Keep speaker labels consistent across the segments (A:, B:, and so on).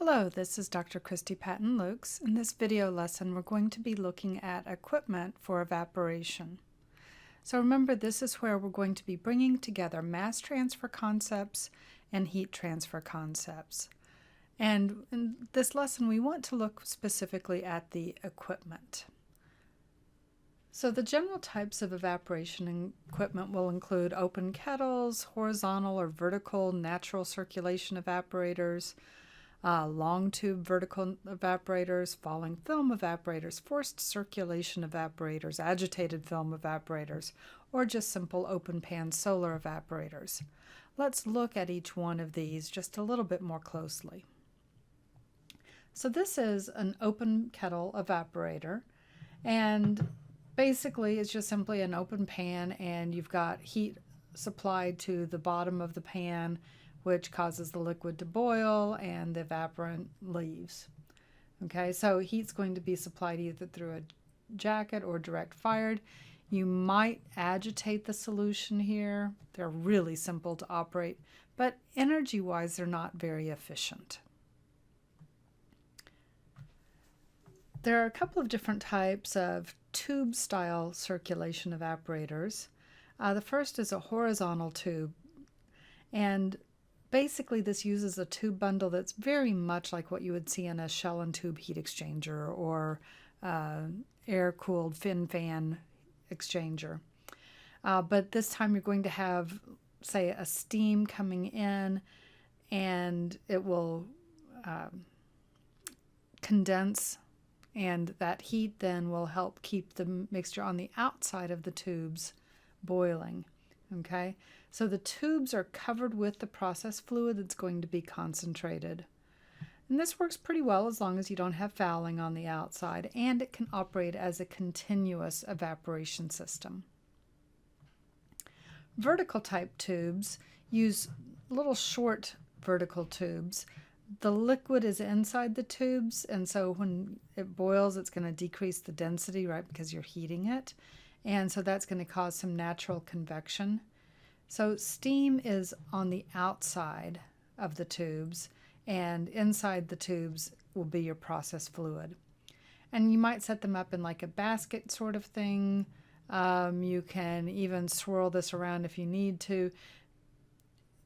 A: Hello, this is Dr. Christy Patton-Lukes. In this video lesson, we're going to be looking at equipment for evaporation. So remember, this is where we're going to be bringing together mass transfer concepts and heat transfer concepts. And in this lesson, we want to look specifically at the equipment. So the general types of evaporation equipment will include open kettles, horizontal or vertical natural circulation evaporators, long tube vertical evaporators, falling film evaporators, forced circulation evaporators, agitated film evaporators, or just simple open pan solar evaporators. Let's look at each one of these just a little bit more closely. So this is an open kettle evaporator, and basically it's just simply an open pan, and you've got heat supplied to the bottom of the pan, which causes the liquid to boil and the evaporant leaves. Okay, so heat's going to be supplied either through a jacket or direct fired. You might agitate the solution here. They're really simple to operate, but energy-wise, they're not very efficient. There are a couple of different types of tube-style circulation evaporators. The first is a horizontal tube, and basically, this uses a tube bundle that's very much like what you would see in a shell and tube heat exchanger or air-cooled fin fan exchanger. But this time you're going to have, say, a steam coming in, and it will condense, and that heat then will help keep the mixture on the outside of the tubes boiling. Okay, so the tubes are covered with the process fluid that's going to be concentrated. And this works pretty well as long as you don't have fouling on the outside, and it can operate as a continuous evaporation system. Vertical type tubes use little short vertical tubes. The liquid is inside the tubes, and so when it boils, it's going to decrease the density, right, because you're heating it. And so that's going to cause some natural convection. So steam is on the outside of the tubes, and inside the tubes will be your process fluid. And you might set them up in like a basket sort of thing. You can even swirl this around if you need to.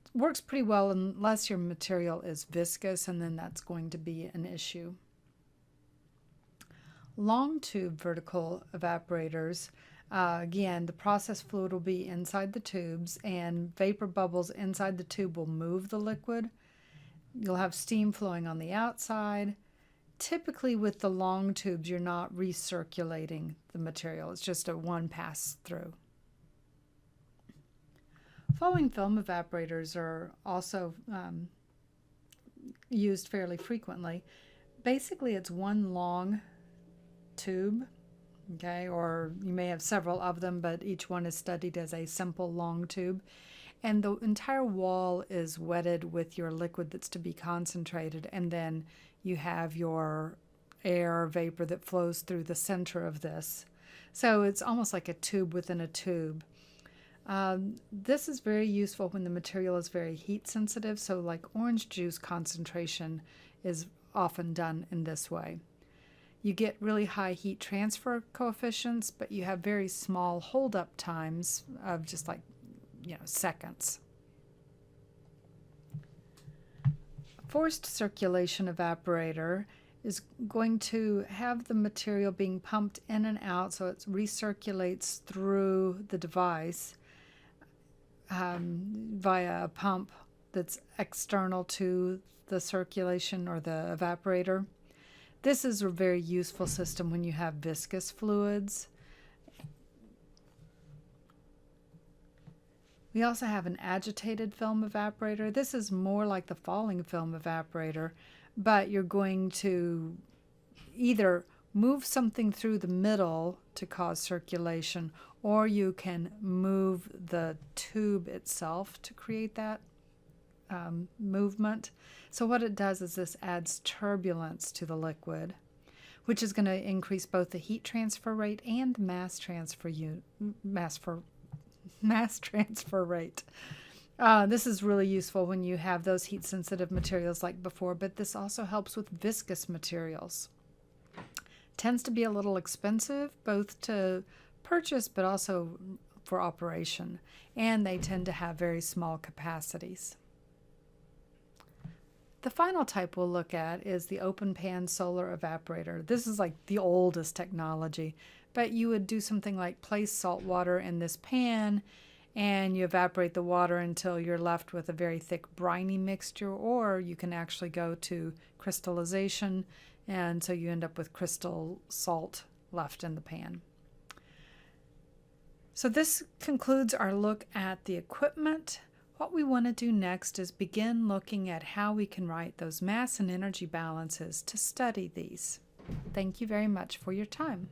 A: It works pretty well unless your material is viscous, and then that's going to be an issue. Long tube vertical evaporators, again, the process fluid will be inside the tubes, and vapor bubbles inside the tube will move the liquid. You'll have steam flowing on the outside. Typically with the long tubes, you're not recirculating the material. It's just a one pass through. Falling film evaporators are also used fairly frequently. Basically, it's one long tube, okay, or you may have several of them, but each one is studied as a simple long tube, and the entire wall is wetted with your liquid that's to be concentrated, and then you have your air vapor that flows through the center of this. So it's almost like a tube within a tube. This is very useful when the material is very heat sensitive, so like orange juice concentration is often done in this way. You get really high heat transfer coefficients, but you have very small hold-up times of just like, seconds. Forced circulation evaporator is going to have the material being pumped in and out, so it recirculates through the device via a pump that's external to the circulation or the evaporator. This is a very useful system when you have viscous fluids. We also have an agitated film evaporator. This is more like the falling film evaporator, but you're going to either move something through the middle to cause circulation, or you can move the tube itself to create that movement. So what it does is this adds turbulence to the liquid, which is going to increase both the heat transfer rate and mass transfer rate. This is really useful when you have those heat-sensitive materials like before, but this also helps with viscous materials. Tends to be a little expensive, both to purchase but also for operation, and they tend to have very small capacities. The final type we'll look at is the open pan solar evaporator. This is like the oldest technology, but you would do something like place salt water in this pan and you evaporate the water until you're left with a very thick briny mixture, or you can actually go to crystallization, and so you end up with crystal salt left in the pan. So this concludes our look at the equipment. What we want to do next is begin looking at how we can write those mass and energy balances to study these. Thank you very much for your time.